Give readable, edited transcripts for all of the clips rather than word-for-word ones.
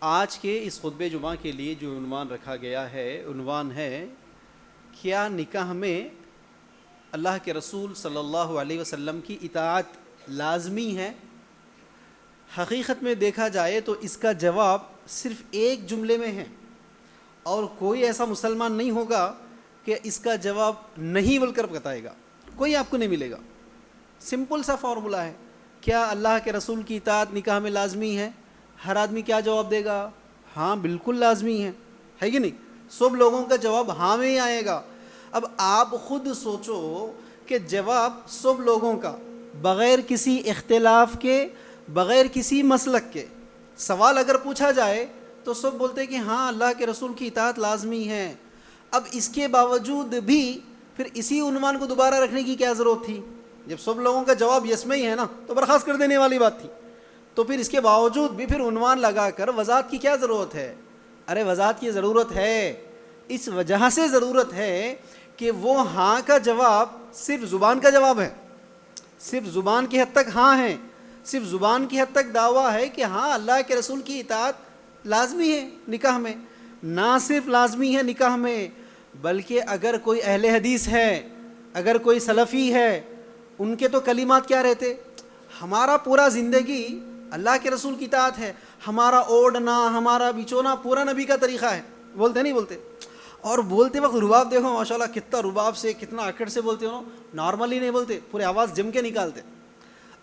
آج کے اس خطبہ جمعہ کے لیے جو عنوان رکھا گیا ہے، عنوان ہے کیا نکاح میں اللہ کے رسول صلی اللہ علیہ وسلم کی اطاعت لازمی ہے؟ حقیقت میں دیکھا جائے تو اس کا جواب صرف ایک جملے میں ہے، اور کوئی ایسا مسلمان نہیں ہوگا کہ اس کا جواب نہیں بول کر بتائے گا، کوئی آپ کو نہیں ملے گا۔ سمپل سا فارمولہ ہے، کیا اللہ کے رسول کی اطاعت نکاح میں لازمی ہے؟ ہر آدمی کیا جواب دے گا؟ ہاں بالکل لازمی ہے کہ نہیں؟ سب لوگوں کا جواب ہاں میں ہی آئے گا۔ اب آپ خود سوچو کہ جواب سب لوگوں کا بغیر کسی اختلاف کے، بغیر کسی مسلک کے سوال اگر پوچھا جائے تو سب بولتے کہ ہاں اللہ کے رسول کی اطاعت لازمی ہے۔ اب اس کے باوجود بھی پھر اسی عنوان کو دوبارہ رکھنے کی کیا ضرورت تھی؟ جب سب لوگوں کا جواب یس میں ہی ہے نا تو برخاست کر دینے والی بات تھی۔ تو پھر اس کے باوجود بھی پھر عنوان لگا کر وضاحت کی کیا ضرورت ہے؟ ارے وضاحت کی ضرورت ہے، اس وجہ سے ضرورت ہے کہ وہ ہاں کا جواب صرف زبان کا جواب ہے، صرف زبان کی حد تک ہاں ہے، صرف زبان کی حد تک دعویٰ ہے کہ ہاں اللہ کے رسول کی اطاعت لازمی ہے نکاح میں۔ نہ صرف لازمی ہے نکاح میں، بلکہ اگر کوئی اہل حدیث ہے، اگر کوئی سلفی ہے، ان کے تو کلمات کیا رہتے؟ ہمارا پورا زندگی اللہ کے رسول کی اطاعت ہے، ہمارا اوڑھنا، ہمارا بچھونا پورا نبی کا طریقہ ہے۔ بولتے نہیں بولتے؟ اور بولتے وقت رباب دیکھو ماشاءاللہ کتنا رباب سے، کتنا اکڑ سے بولتے ہو، نارملی نہیں بولتے، پورے آواز جم کے نکالتے۔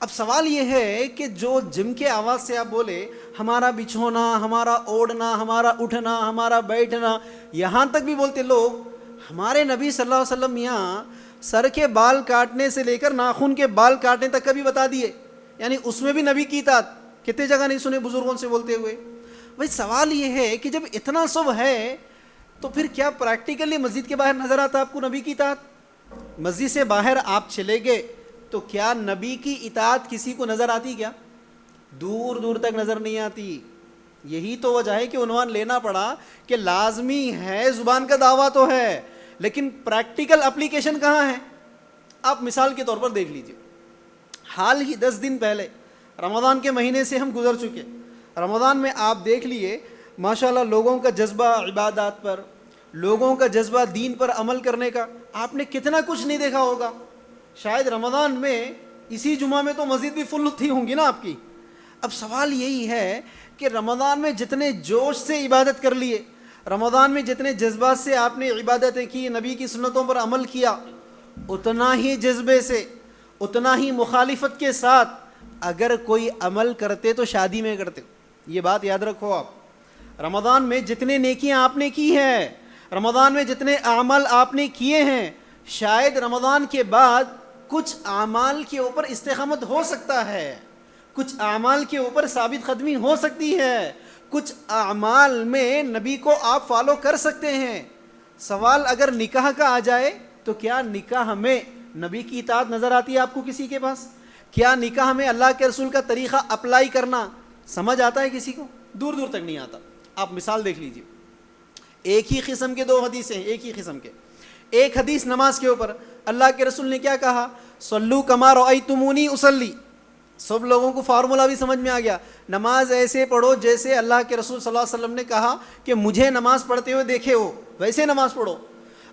اب سوال یہ ہے کہ جو جم کے آواز سے آپ بولے ہمارا بچھونا، ہمارا اوڑھنا، ہمارا اٹھنا، ہمارا بیٹھنا، یہاں تک بھی بولتے لوگ ہمارے نبی صلی اللہ علیہ وسلم یہاں سر کے بال کاٹنے سے لے کر ناخن کے بال کاٹنے تک کا بھی بتا دیے، یعنی اس میں بھی نبی کی اطاعت کتنے جگہ نہیں سنے بزرگوں سے بولتے ہوئے۔ بھائی سوال یہ ہے کہ جب اتنا سب ہے تو پھر کیا پریکٹیکلی مسجد کے باہر نظر آتا آپ کو نبی کی اطاعت؟ مسجد سے باہر آپ چلے گئے تو کیا نبی کی اطاعت کسی کو نظر آتی؟ کیا دور دور تک نظر نہیں آتی۔ یہی تو وجہ ہے کہ عنوان لینا پڑا کہ لازمی ہے، زبان کا دعویٰ تو ہے لیکن پریکٹیکل اپلیکیشن کہاں ہے؟ آپ مثال کے طور پر دیکھ لیجئے، حال ہی 10 دن پہلے رمضان کے مہینے سے ہم گزر چکے۔ رمضان میں آپ دیکھ لیے ماشاءاللہ لوگوں کا جذبہ عبادات پر، لوگوں کا جذبہ دین پر عمل کرنے کا، آپ نے کتنا کچھ نہیں دیکھا ہوگا۔ شاید رمضان میں اسی جمعہ میں تو مسجد بھی فل تھی ہوں گی نا آپ کی۔ اب سوال یہی ہے کہ رمضان میں جتنے جوش سے عبادت کر لیے، رمضان میں جتنے جذبات سے آپ نے عبادتیں کی، نبی کی سنتوں پر عمل کیا، اتنا ہی جذبے سے، اتنا ہی مخالفت کے ساتھ اگر کوئی عمل کرتے تو شادی میں کرتے۔ یہ بات یاد رکھو آپ، رمضان میں جتنے نیکیاں آپ نے کی ہیں، رمضان میں جتنے اعمال آپ نے کیے ہیں، شاید رمضان کے بعد کچھ اعمال کے اوپر استقامت ہو سکتا ہے، کچھ اعمال کے اوپر ثابت قدمی ہو سکتی ہے، کچھ اعمال میں نبی کو آپ فالو کر سکتے ہیں۔ سوال اگر نکاح کا آ جائے تو کیا نکاح میں نبی کی اطاعت نظر آتی ہے آپ کو کسی کے پاس؟ کیا نکاح میں اللہ کے رسول کا طریقہ اپلائی کرنا سمجھ آتا ہے کسی کو؟ دور دور تک نہیں آتا۔ آپ مثال دیکھ لیجئے، ایک ہی قسم کے 2 حدیثیں ہیں، ایک ہی قسم کے۔ ایک حدیث نماز کے اوپر اللہ کے رسول نے کیا کہا؟ صلو کما رأیتمونی اصلی۔ سب لوگوں کو فارمولا بھی سمجھ میں آ گیا، نماز ایسے پڑھو جیسے اللہ کے رسول صلی اللہ علیہ وسلم نے کہا کہ مجھے نماز پڑھتے ہوئے دیکھے ہو، ویسے نماز پڑھو۔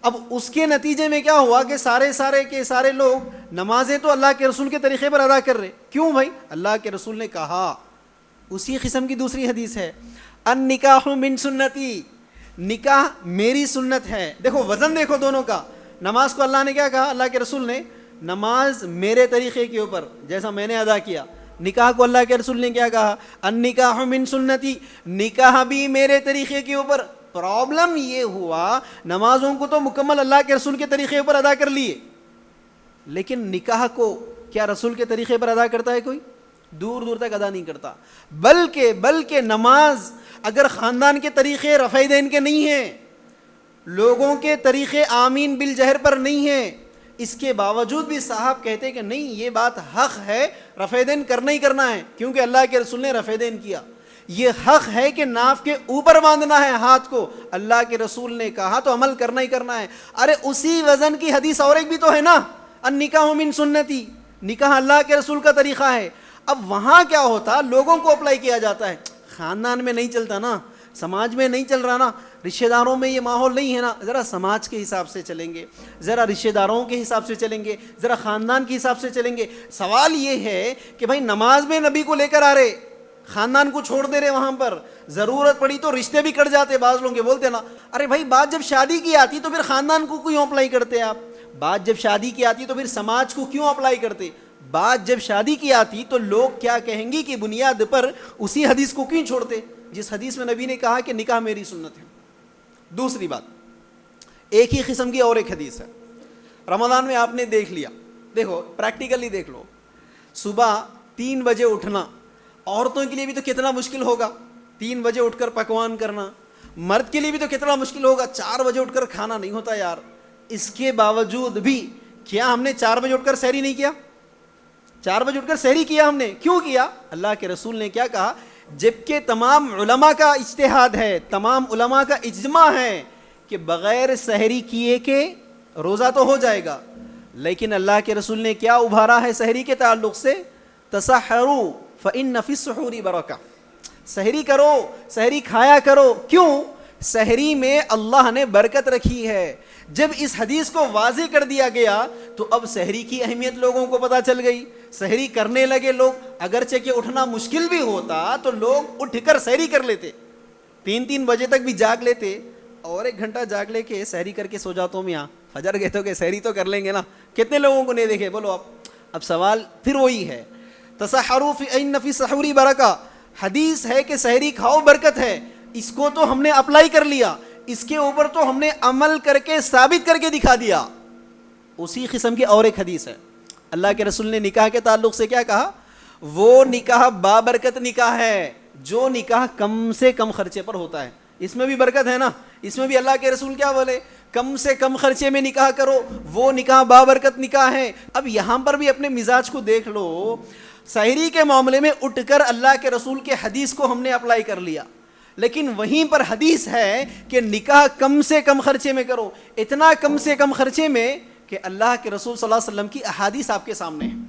اب اس کے نتیجے میں کیا ہوا کہ سارے لوگ نمازیں تو اللہ کے رسول کے طریقے پر ادا کر رہے۔ کیوں بھائی؟ اللہ کے رسول نے کہا۔ اسی قسم کی دوسری حدیث ہے، النکاح من سنتی، نکاح میری سنت ہے۔ دیکھو وزن دیکھو دونوں کا، نماز کو اللہ نے کیا کہا؟ اللہ کے رسول نے نماز میرے طریقے کے اوپر جیسا میں نے ادا کیا۔ نکاح کو اللہ کے رسول نے کیا کہا؟ النکاح من سنتی، نکاح بھی میرے طریقے کے اوپر۔ پرابلم یہ ہوا نمازوں کو تو مکمل اللہ کے رسول کے طریقے پر ادا کر لیے، لیکن نکاح کو کیا رسول کے طریقے پر ادا کرتا ہے کوئی؟ دور دور تک ادا نہیں کرتا۔ بلکہ نماز اگر خاندان کے طریقے رفع دین کے نہیں ہیں، لوگوں کے طریقے آمین بالجہر پر نہیں ہیں، اس کے باوجود بھی صاحب کہتے کہ نہیں یہ بات حق ہے، رفع دین کرنا ہی کرنا ہے کیونکہ اللہ کے رسول نے رفع دین کیا۔ یہ حق ہے کہ ناف کے اوپر باندھنا ہے ہاتھ کو، اللہ کے رسول نے کہا تو عمل کرنا ہی کرنا ہے۔ ارے اسی وزن کی حدیث اور ایک بھی تو ہے نا، النکاح من سنتی، نکاح اللہ کے رسول کا طریقہ ہے۔ اب وہاں کیا ہوتا؟ لوگوں کو اپلائی کیا جاتا ہے، خاندان میں نہیں چلتا نا, سماج میں نہیں چل رہا نا, رشتہ داروں میں یہ ماحول نہیں ہے نا, ذرا سماج کے حساب سے چلیں گے, ذرا رشتہ داروں کے حساب سے چلیں گے, ذرا خاندان کے حساب سے چلیں گے. سوال یہ ہے کہ بھائی نماز میں نبی کو لے کر آ رہے, خاندان کو چھوڑ دے رہے, وہاں پر ضرورت پڑی تو رشتے بھی کٹ جاتے. بعض لوگ یہ بولتے نا, ارے بھائی بات جب شادی کی آتی تو پھر خاندان کو کیوں اپلائی کرتے آپ, بات جب شادی کی آتی تو پھر سماج کو کیوں اپلائی کرتے, بات جب شادی کی آتی تو لوگ کیا کہیں گی کی بنیاد پر اسی حدیث کو کیوں چھوڑتے جس حدیث میں نبی نے کہا کہ نکاح میری سنت ہے. دوسری بات, ایک ہی قسم کی اور ایک حدیث ہے. رمضان میں آپ نے دیکھ لیا, دیکھو پریکٹیکلی دیکھ لو, صبح 3 بجے اٹھنا عورتوں کے لیے بھی تو کتنا مشکل ہوگا, 3 بجے اٹھ کر پکوان کرنا. مرد کے لیے بھی تو کتنا مشکل ہوگا, 4 بجے اٹھ کر کھانا نہیں ہوتا یار. اس کے باوجود بھی کیا ہم نے 4 بجے اٹھ کر سحری نہیں کیا, 4 بجے اٹھ کر سحری کیا ہم نے. کیوں کیا؟ اللہ کے رسول نے کیا کہا, جبکہ تمام علماء کا اجتہاد ہے, تمام علماء کا اجماع ہے کہ بغیر سحری کیے کہ روزہ تو ہو جائے گا, لیکن اللہ کے رسول نے کیا ابھارا ہے سحری کے تعلق سے, تسحروا فإن فی السحور برکہ, سحری کرو, سحری کھایا کرو. کیوں؟ سحری میں اللہ نے برکت رکھی ہے. جب اس حدیث کو واضح کر دیا گیا تو اب سحری کی اہمیت لوگوں کو پتہ چل گئی, سحری کرنے لگے لوگ. اگرچہ کہ اٹھنا مشکل بھی ہوتا تو لوگ اٹھ کر سحری کر لیتے, 3 بجے تک بھی جاگ لیتے, اور 1 گھنٹہ جاگ لے کے سحری کر کے سو جاتا ہوں یہاں, فجر گئے تو کہ سحری تو کر لیں گے نا. کتنے لوگوں کو نہیں دیکھے بولو اب سوال پھر وہی ہے, تسحروا فإن فی السحور برکہ. حدیث ہے کہ سحری کھاؤ برکت ہے, اس کو تو ہم نے اپلائی کر لیا, اس کے اوپر تو ہم نے عمل کر کے ثابت کر کے دکھا دیا. اسی قسم کی اور ایک حدیث ہے, اللہ کے رسول نے نکاح کے تعلق سے کیا کہا, وہ نکاح بابرکت نکاح ہے جو نکاح کم سے کم خرچے پر ہوتا ہے. اس میں بھی برکت ہے نا, اس میں بھی اللہ کے رسول کیا بولے, کم سے کم خرچے میں نکاح کرو, وہ نکاح بابرکت نکاح ہے. اب یہاں پر بھی اپنے مزاج کو دیکھ لو, سحری کے معاملے میں اٹھ کر اللہ کے رسول کے حدیث کو ہم نے اپلائی کر لیا, لیکن وہیں پر حدیث ہے کہ نکاح کم سے کم خرچے میں کرو. اتنا کم سے کم خرچے میں کہ اللہ کے رسول صلی اللہ علیہ وسلم کی احادیث آپ کے سامنے ہیں.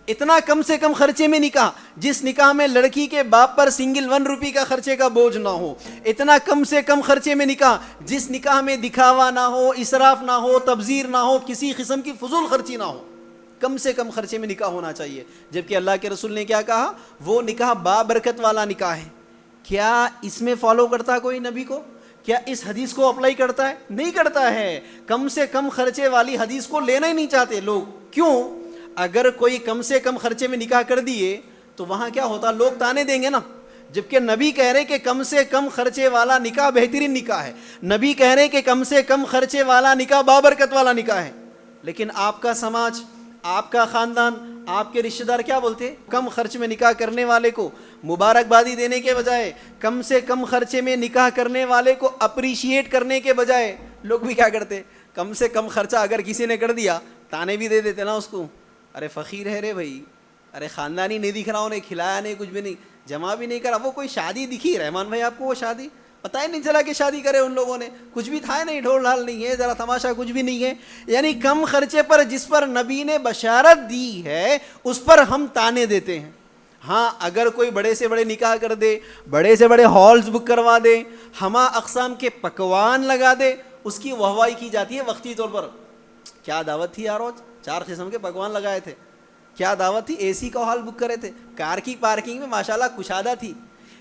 اتنا کم سے کم خرچے میں نکاح, جس نکاح میں لڑکی کے باپ پر سنگل 1 روپی کا خرچے کا بوجھ نہ ہو. اتنا کم سے کم خرچے میں نکاح, جس نکاح میں دکھاوا نہ ہو, اسراف نہ ہو, تبذیر نہ ہو, کسی قسم کی فضول خرچی نہ ہو. کم سے کم خرچے میں نکاح ہونا چاہیے. جبکہ اللہ کے رسول نے کیا کہا, وہ نکاح بابرکت والا نکاح ہے. کیا اس میں فالو کرتا ہے کوئی نبی کو, کیا اس حدیث کو اپلائی کرتا ہے؟ نہیں کرتا ہے. کم سے کم خرچے والی حدیث کو لینا ہی نہیں چاہتے لوگ. کیوں؟ اگر کوئی کم سے کم خرچے میں نکاح کر دیے تو وہاں کیا ہوتا, لوگ تانے دیں گے نا. جبکہ نبی کہہ رہے کہ کم سے کم خرچے والا نکاح بہترین نکاح ہے, نبی کہہ رہے کہ کم سے کم خرچے والا نکاح بابرکت والا نکاح ہے. لیکن آپ کا سماج, آپ کا خاندان, آپ کے رشتہ دار کیا بولتے, کم خرچ میں نکاح کرنے والے کو مبارکبادی دینے کے بجائے, کم سے کم خرچے میں نکاح کرنے والے کو اپریشیٹ کرنے کے بجائے, لوگ بھی کیا کرتے, کم سے کم خرچہ اگر کسی نے کر دیا تانے بھی دے دیتے نا اس کو, ارے فقیر ہے رے بھائی, ارے خاندانی نہیں دکھ رہا, انہیں کھلایا نہیں, کچھ بھی نہیں, جمع بھی نہیں کرا. وہ کوئی شادی دکھی رحمان بھائی آپ کو, وہ شادی پتہ ہی نہیں چلا کہ شادی کرے ان لوگوں نے, کچھ بھی تھا نہیں, ڈھول ڈھال نہیں ہے, ذرا تماشا کچھ بھی نہیں ہے. یعنی کم خرچے پر جس پر نبی نے بشارت دی ہے اس پر ہم تانے دیتے ہیں. ہاں اگر کوئی بڑے سے بڑے نکاح کر دے, بڑے سے بڑے ہالز بک کروا دے, ہما اقسام کے پکوان لگا دے, اس کی واہوائی کی جاتی ہے وقتی طور پر. کیا دعوت تھی یار, 4 قسم کے پکوان لگائے تھے, کیا دعوت تھی, اے سی کا ہال بک کرے تھے, کار کی پارکنگ میں ماشاءاللہ کشادہ تھی.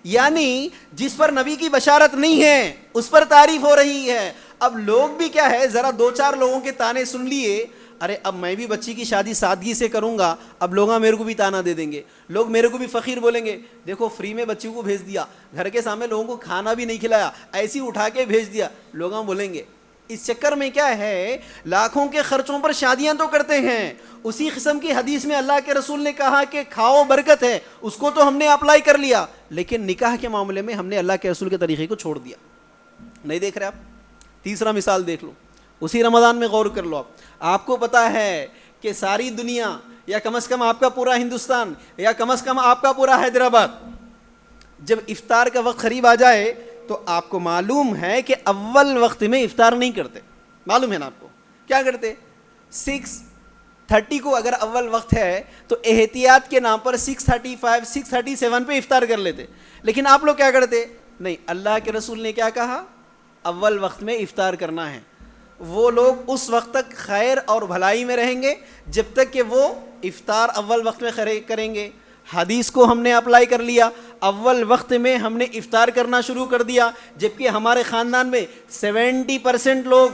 یعنی جس پر نبی کی بشارت نہیں ہے اس پر تعریف ہو رہی ہے. اب لوگ بھی کیا ہے, ذرا 2-4 لوگوں کے تانے سن لیے, ارے اب میں بھی بچی کی شادی سادگی سے کروں گا, اب لوگ میرے کو بھی تانا دے دیں گے, لوگ میرے کو بھی فقیر بولیں گے. دیکھو فری میں بچی کو بھیج دیا, گھر کے سامنے لوگوں کو کھانا بھی نہیں کھلایا, ایسی اٹھا کے بھیج دیا, لوگ بولیں گے. اس چکر میں کیا ہے, لاکھوں کے خرچوں پر شادیاں تو کرتے ہیں. اسی قسم کی حدیث میں اللہ کے رسول نے کہا کہ کھاؤ برکت ہے, اس کو تو ہم نے اپلائی کر لیا, لیکن نکاح کے معاملے میں ہم نے اللہ کے رسول کے طریقے کو چھوڑ دیا. نہیں دیکھ رہے آپ؟ تیسرا مثال دیکھ لو, اسی رمضان میں غور کر لو. آپ کو پتا ہے کہ ساری دنیا, یا کم از کم آپ کا پورا ہندوستان, یا کم از کم آپ کا پورا حیدرآباد, جب افطار کا وقت قریب آ جائے تو آپ کو معلوم ہے کہ اول وقت میں افطار نہیں کرتے. معلوم ہے نا آپ کو, کیا کرتے, 6, 30 کو اگر اول وقت ہے تو احتیاط کے نام پر 6:35 6:37 پہ افطار کر لیتے. لیکن آپ لوگ کیا کرتے؟ نہیں، اللہ کے رسول نے کیا کہا؟ اول وقت میں افطار کرنا ہے. وہ لوگ اس وقت تک خیر اور بھلائی میں رہیں گے جب تک کہ وہ افطار اول وقت میں کریں گے. حدیث کو ہم نے اپلائی کر لیا، اول وقت میں ہم نے افطار کرنا شروع کر دیا، جبکہ ہمارے خاندان میں 70% لوگ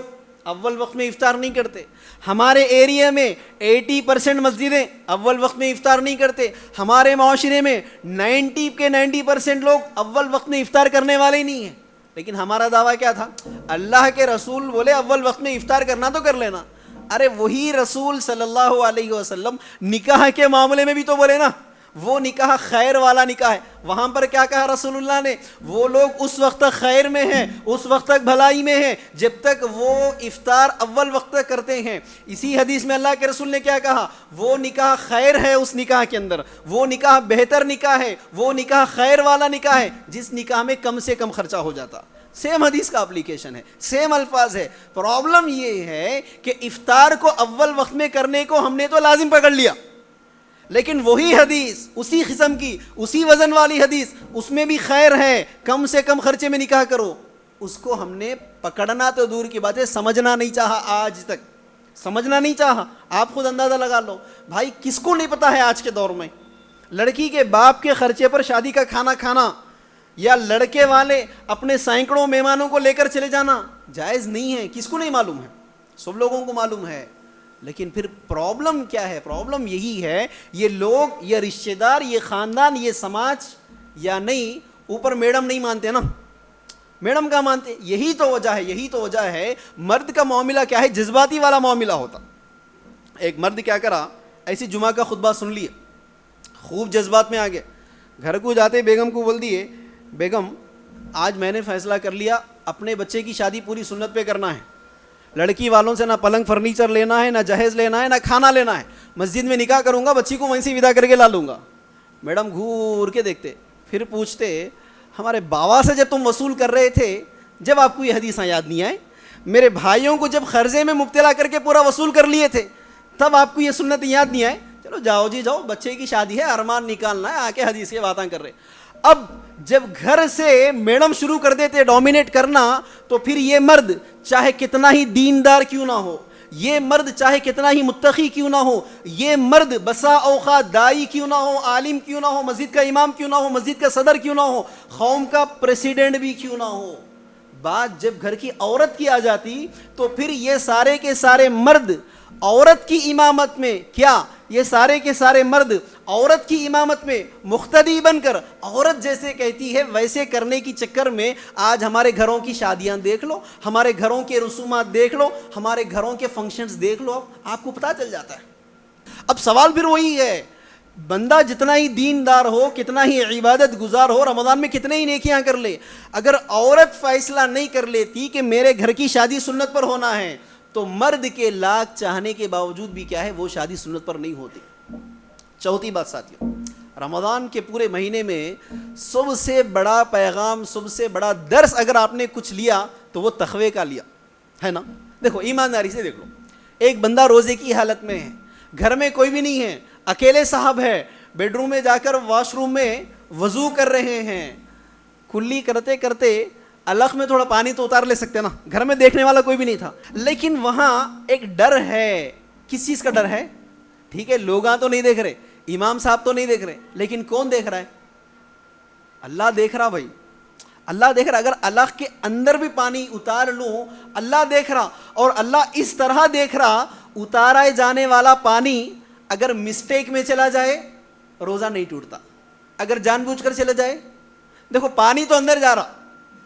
اول وقت میں افطار نہیں کرتے. ہمارے ایریا میں 80% مسجدیں اول وقت میں افطار نہیں کرتے. ہمارے معاشرے میں 90% لوگ اول وقت میں افطار کرنے والے ہی نہیں ہیں. لیکن ہمارا دعویٰ کیا تھا؟ اللہ کے رسول بولے اول وقت میں افطار کرنا تو کر لینا. ارے وہی رسول صلی اللہ علیہ وسلم نکاح کے معاملے میں بھی تو بولے نا، وہ نکاح خیر والا نکاح ہے. وہاں پر کیا کہا رسول اللہ نے؟ وہ لوگ اس وقت تک خیر میں ہیں، اس وقت تک بھلائی میں ہیں جب تک وہ افطار اول وقت تک کرتے ہیں. اسی حدیث میں اللہ کے رسول نے کیا کہا؟ وہ نکاح خیر ہے، اس نکاح کے اندر وہ نکاح بہتر نکاح ہے، وہ نکاح خیر والا نکاح ہے جس نکاح میں کم سے کم خرچہ ہو جاتا. سیم حدیث کا اپلیکیشن ہے، سیم الفاظ ہے. پرابلم یہ ہے کہ افطار کو اول وقت میں کرنے کو ہم نے تو لازم پکڑ لیا، لیکن وہی حدیث، اسی قسم کی، اسی وزن والی حدیث، اس میں بھی خیر ہے، کم سے کم خرچے میں نکاح کرو، اس کو ہم نے پکڑنا تو دور کی بات ہے، سمجھنا نہیں چاہا. آج تک سمجھنا نہیں چاہا. آپ خود اندازہ لگا لو بھائی، کس کو نہیں پتا ہے آج کے دور میں لڑکی کے باپ کے خرچے پر شادی کا کھانا کھانا یا لڑکے والے اپنے سینکڑوں مہمانوں کو لے کر چلے جانا جائز نہیں ہے؟ کس کو نہیں معلوم ہے؟ سب لوگوں کو معلوم ہے. لیکن پھر پرابلم کیا ہے؟ پرابلم یہی ہے، یہ لوگ، یہ رشتہ دار، یہ خاندان، یہ سماج یا نہیں، اوپر میڈم نہیں مانتے نا. میڈم کا مانتے. یہی تو وجہ ہے مرد کا معاملہ کیا ہے؟ جذباتی والا معاملہ ہوتا. ایک مرد کیا کرا، ایسی جمعہ کا خطبہ سن لیے، خوب جذبات میں آ گئے. گھر کو جاتے بیگم کو بول دیے، بیگم آج میں نے فیصلہ کر لیا اپنے بچے کی شادی پوری سنت پہ کرنا ہے. لڑکی والوں سے نہ پلنگ فرنیچر لینا ہے، نہ جہیز لینا ہے، نہ کھانا لینا ہے. مسجد میں نکاح کروں گا، بچی کو وہیں سے ودا کر کے لا لوں گا. میڈم گھور کے دیکھتے، پھر پوچھتے، ہمارے بابا سے جب تم وصول کر رہے تھے، جب آپ کو یہ حدیثاں یاد نہیں آئے؟ میرے بھائیوں کو جب قرضے میں مبتلا کر کے پورا وصول کر لیے تھے، تب آپ کو یہ سنت یاد نہیں آئے؟ چلو جاؤ جی جاؤ، بچے کی شادی ہے، ارمان نکالنا ہے، آ کے حدیث کی باتیں کر رہے. اب جب گھر سے میڈم شروع کر دیتے ڈومینیٹ کرنا، تو پھر یہ مرد چاہے کتنا ہی دیندار کیوں نہ ہو، یہ مرد چاہے کتنا ہی متقی کیوں نہ ہو، یہ مرد بسا اوقات دائی کیوں نہ ہو، عالم کیوں نہ ہو، مسجد کا امام کیوں نہ ہو، مسجد کا صدر کیوں نہ ہو، قوم کا پریسیڈنٹ بھی کیوں نہ ہو، بات جب گھر کی عورت کی آ جاتی تو پھر یہ سارے کے سارے مرد عورت کی امامت میں، کیا یہ سارے کے سارے مرد عورت کی امامت میں مقتدی بن کر عورت جیسے کہتی ہے ویسے کرنے کی چکر میں آج ہمارے گھروں کی شادیاں دیکھ لو، ہمارے گھروں کے رسومات دیکھ لو، ہمارے گھروں کے فنکشنز دیکھ لو، آپ کو پتہ چل جاتا ہے. اب سوال پھر وہی ہے، بندہ جتنا ہی دیندار ہو، کتنا ہی عبادت گزار ہو، رمضان میں کتنے ہی نیکیاں کر لے، اگر عورت فیصلہ نہیں کر لیتی کہ میرے گھر کی شادی سنت پر ہونا ہے، تو مرد کے لاکھ چاہنے کے باوجود بھی کیا ہے، وہ شادی سنت پر نہیں ہوتی. چوتھی بات ساتھیوں، رمضان کے پورے مہینے میں سب سے بڑا پیغام، سب سے بڑا درس اگر آپ نے کچھ لیا تو وہ تقوی کا لیا ہے نا. دیکھو ایمانداری سے دیکھ لو، ایک بندہ روزے کی حالت میں ہے، گھر میں کوئی بھی نہیں ہے، اکیلے صاحب ہے، بیڈ روم میں جا کر واش روم میں وضو کر رہے ہیں، کلی کرتے کرتے الخ میں تھوڑا پانی تو اتار لے سکتے نا، گھر میں دیکھنے والا کوئی بھی نہیں تھا، لیکن وہاں ایک ڈر ہے. کس چیز کا ڈر ہے؟ ٹھیک ہے لوگاں تو نہیں دیکھ رہے، امام صاحب تو نہیں دیکھ رہے، لیکن کون دیکھ رہا ہے؟ اللہ دیکھ رہا بھائی، اللہ دیکھ رہا. اگر الخ کے اندر بھی پانی اتار لوں، اللہ دیکھ رہا. اور اللہ اس طرح دیکھ رہا، اتارا جانے والا پانی اگر مسٹیک میں چلا جائے روزہ نہیں ٹوٹتا، اگر جان بوجھ کر چلا جائے. دیکھو پانی تو اندر جا رہا،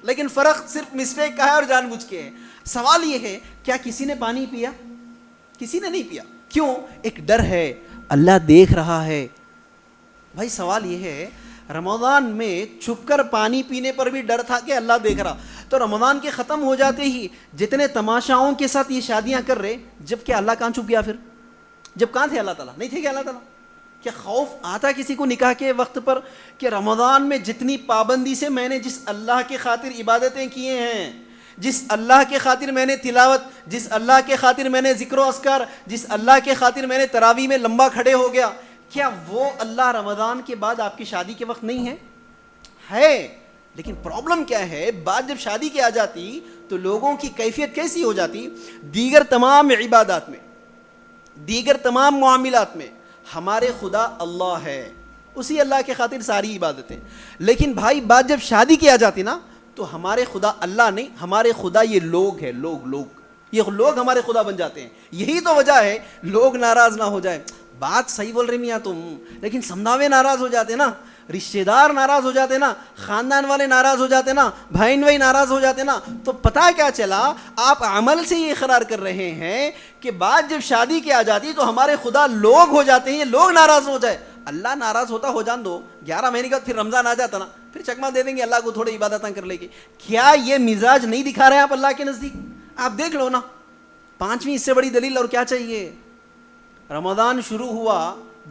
لیکن فرق صرف مسٹیک کا ہے اور جان بوجھ کے ہے. سوال یہ ہے، کیا کسی نے پانی پیا؟ کسی نے نہیں پیا. کیوں؟ ایک ڈر ہے، اللہ دیکھ رہا ہے. بھائی سوال یہ ہے، رمضان میں چھپ کر پانی پینے پر بھی ڈر تھا کہ اللہ دیکھ رہا، تو رمضان کے ختم ہو جاتے ہی جتنے تماشاؤں کے ساتھ یہ شادیاں کر رہے، جب کہ اللہ کہاں چھپ گیا؟ پھر جب کہاں تھے اللہ تعالیٰ؟ نہیں تھے کہ اللہ تعالیٰ؟ کیا خوف آتا کسی کو نکاح کے وقت پر کہ رمضان میں جتنی پابندی سے میں نے جس اللہ کی خاطر عبادتیں کیے ہیں، جس اللہ کے خاطر میں نے تلاوت، جس اللہ کے خاطر میں نے ذکر و اذکار، جس اللہ کے خاطر میں نے تراویح میں لمبا کھڑے ہو گیا، کیا وہ اللہ رمضان کے بعد آپ کی شادی کے وقت نہیں ہے؟ لیکن پرابلم کیا ہے، بات جب شادی کی آ جاتی تو لوگوں کی کیفیت کیسی ہو جاتی؟ دیگر تمام عبادات میں، دیگر تمام معاملات میں ہمارے خدا اللہ ہے، اسی اللہ کے خاطر ساری عبادتیں، لیکن بھائی بات جب شادی کی آ جاتی نا تو ہمارے خدا اللہ نہیں، ہمارے خدا یہ لوگ ہے، یہ لوگ ہمارے خدا بن جاتے ہیں۔ یہی تو وجہ ہے لوگ ناراض نہ ہو جائیں۔ بات صحیح بول رہی میاں تم، لیکن سمجھاوے ناراض ہو جاتے نا، رشتہ دار ناراض ہو جاتے نا، خاندان والے ناراض ہو جاتے نا، بھائی بھائی ناراض ہو جاتے نا، تو پتہ کیا چلا؟ آپ عمل سے یہ اقرار کر رہے ہیں کہ بات جب شادی کی آ جاتی تو ہمارے خدا لوگ ہو جاتے ہیں، یہ لوگ ناراض ہو جائے۔ اللہ ناراض ہوتا ہو جان دو، 11 مہینے کے بعد پھر رمضان آ جاتا نا، پھر چکما دے دیں گے اللہ کو، تھوڑی عبادتیں کر لے گی۔ کیا یہ مزاج نہیں دکھا رہے ہیں آپ اللہ کے نزدیک؟ آپ دیکھ لو نا، 5ویں اس سے بڑی دلیل اور کیا چاہیے؟ رمضان شروع ہوا،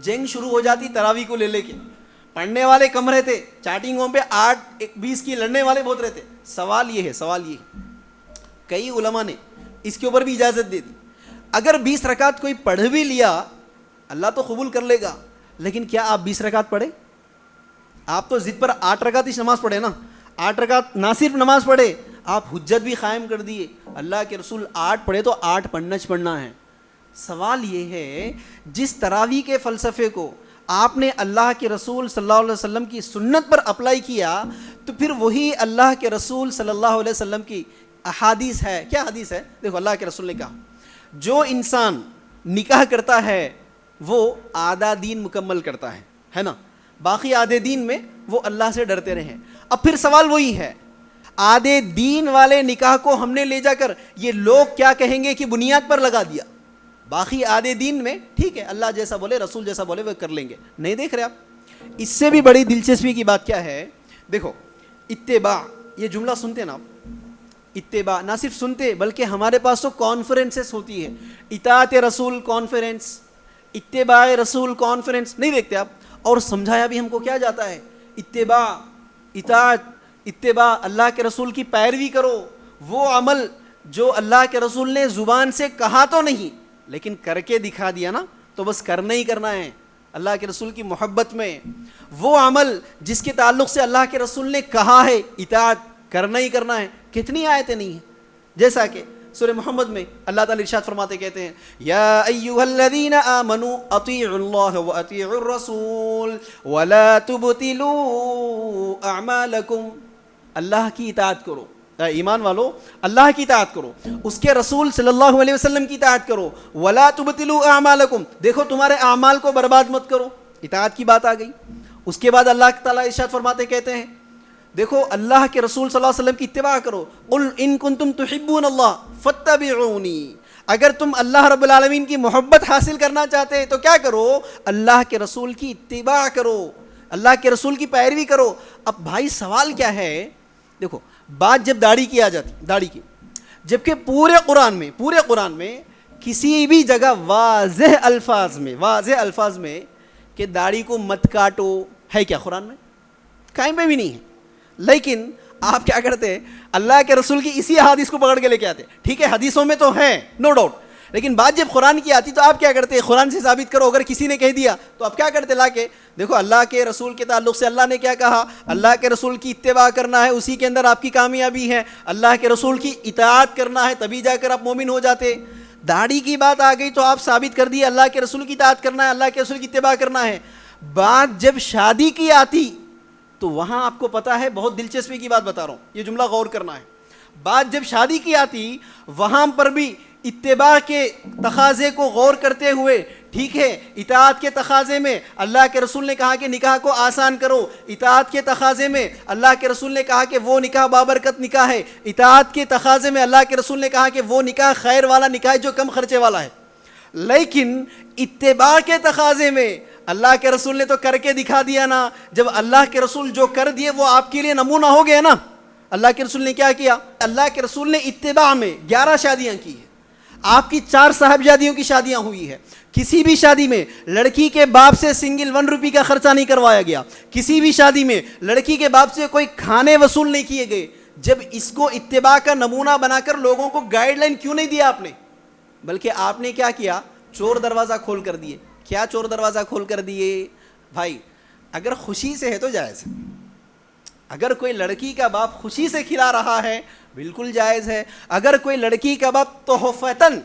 جنگ شروع ہو جاتی تراویح کو لے کے، پڑھنے والے کم رہتے، چاٹنگوں پہ 8-20 کی لڑنے والے بہت رہتے۔ سوال یہ ہے، کئی علماء نے اس کے اوپر بھی اجازت دے دی، اگر 20 رکعت کوئی پڑھ بھی لیا اللہ تو قبول کر لے گا، لیکن کیا آپ 20 رکعت پڑھے؟ آپ تو ضد پر 8 رکعت ہی نماز پڑھے نا، 8 رکعت نہ صرف نماز پڑھے، آپ حجت بھی قائم کر دیے، اللہ کے رسول 8 پڑھے تو 8 پڑھنا ہے۔ سوال یہ ہے، جس تراویح کے فلسفے کو آپ نے اللہ کے رسول صلی اللہ علیہ وسلم کی سنت پر اپلائی کیا، تو پھر وہی اللہ کے رسول صلی اللہ علیہ وسلم کی احادیث ہے۔ کیا حدیث ہے؟ دیکھو، اللہ کے رسول نے کہا جو انسان نکاح کرتا ہے وہ آدھا دین مکمل کرتا ہے نا، باقی آدھے دین میں وہ اللہ سے ڈرتے رہیں۔ اب پھر سوال وہی ہے، آدھے دین والے نکاح کو ہم نے لے جا کر یہ لوگ کیا کہیں گے کہ بنیاد پر لگا دیا، باقی آدھے دین میں ٹھیک ہے اللہ جیسا بولے رسول جیسا بولے وہ کر لیں گے۔ نہیں دیکھ رہے آپ؟ اس سے بھی بڑی دلچسپی کی بات کیا ہے، دیکھو اتباع، یہ جملہ سنتے نا آپ، اتباع نہ صرف سنتے بلکہ ہمارے پاس تو کانفرنسز ہوتی ہے، اطاعت رسول کانفرنس، اتباع رسول کانفرنس، نہیں دیکھتے آپ؟ اور سمجھایا بھی ہم کو کیا جاتا ہے، اتباع، اطاعت، اتباع، اللہ کے رسول کی پیروی کرو، وہ عمل جو اللہ کے رسول نے زبان سے کہا تو نہیں لیکن کر کے دکھا دیا نا، تو بس کرنا ہی کرنا ہے اللہ کے رسول کی محبت میں، وہ عمل جس کے تعلق سے اللہ کے رسول نے کہا ہے اطاعت کرنا ہی کرنا ہے۔ کتنی آیتیں نہیں ہیں، جیسا کہ سورہ محمد میں اللہ تعالی ارشاد فرماتے کہتے ہیں یا ایھا الذین آمنوا اطیعوا اللہ واطیعوا الرسول ولا تبطلوا اعمالکم، اللہ کی اطاعت کرو، ایمان والو اللہ کی اطاعت کرو، اس کے رسول صلی اللہ علیہ وسلم کی اطاعت کرو، ولا تبطلوا اعمالکم، دیکھو تمہارے اعمال کو برباد مت کرو، اطاعت کی بات آ گئی۔ اس کے بعد اللہ تعالیٰ ارشاد فرماتے کہتے ہیں دیکھو اللہ کے رسول صلی اللہ علیہ وسلم کی اتباع کرو، قل ان کنتم تحبون اللہ فاتبعونی، اگر تم اللہ رب العالمین کی محبت حاصل کرنا چاہتے تو کیا کرو، اللہ کے رسول کی اتباع کرو، اللہ کے رسول کی پیروی کرو۔ اب بھائی سوال کیا ہے، دیکھو بات جب داڑھی کی آ جاتی، داڑھی کی، جبکہ پورے قرآن میں کسی بھی جگہ واضح الفاظ میں کہ داڑھی کو مت کاٹو ہے کیا قرآن میں؟ کہیں پہ بھی نہیں ہے، لیکن آپ کیا کرتے ہیں، اللہ کے رسول کی اسی حدیث کو پکڑ کے لے کے آتے، ٹھیک ہے حدیثوں میں تو ہے نو ڈاؤٹ، لیکن بات جب قرآن کی آتی تو آپ کیا کرتے ہیں، قرآن سے ثابت کرو، اگر کسی نے کہہ دیا تو آپ کیا کرتے، لا کے دیکھو اللہ کے رسول کے تعلق سے اللہ نے کیا کہا، اللہ کے رسول کی اتباع کرنا ہے، اسی کے اندر آپ کی کامیابی ہے، اللہ کے رسول کی اطاعت کرنا ہے، تبھی جا کر آپ مومن ہو جاتے۔ داڑھی کی بات آ گئی تو آپ ثابت کر دیے اللہ کے رسول کی اطاعت کرنا ہے، اللہ کے رسول کی اتباع کرنا ہے۔ بات جب شادی کی آتی تو وہاں آپ کو پتا ہے، بہت دلچسپی کی بات بتا رہا ہوں، یہ جملہ غور کرنا ہے، بات جب شادی کی آتی وہاں پر بھی اتباع کے تقاضے کو غور کرتے ہوئے، ٹھیک ہے اطاعت کے تقاضے میں اللہ کے رسول نے کہا کہ نکاح کو آسان کرو، اطاعت کے تقاضے میں اللہ کے رسول نے کہا کہ وہ نکاح بابرکت نکاح ہے، اطاعت کے تقاضے میں اللہ کے رسول نے کہا کہ وہ نکاح خیر والا نکاح ہے جو کم خرچے والا ہے، لیکن اتباع کے تقاضے میں اللہ کے رسول نے تو کر کے دکھا دیا نا، جب اللہ کے رسول جو کر دیے وہ آپ کے لیے نمونہ ہو گیا نا۔ اللہ کے رسول نے کیا کیا، اللہ کے رسول نے اتباع میں 11 شادیاں کی ہیں، آپ کی 4 صاحبزادیوں کی شادیاں ہوئی ہے، کسی بھی شادی میں لڑکی کے باپ سے سنگل 1 روپے کا خرچہ نہیں کروایا گیا، کسی بھی شادی میں لڑکی کے باپ سے کوئی کھانے وصول نہیں کیے گئے، جب اس کو اتباع کا نمونہ بنا کر لوگوں کو گائیڈ لائن کیوں نہیں دیا آپ نے؟ بلکہ آپ نے کیا کیا؟ چور دروازہ کھول کر دیے. کیا چور دروازہ کھول کر دیے؟ بھائی اگر خوشی سے ہے تو جائز ہے. اگر کوئی لڑکی کا باپ خوشی سے کھلا رہا ہے بالکل جائز ہے. اگر کوئی لڑکی کا باپ تحفتاً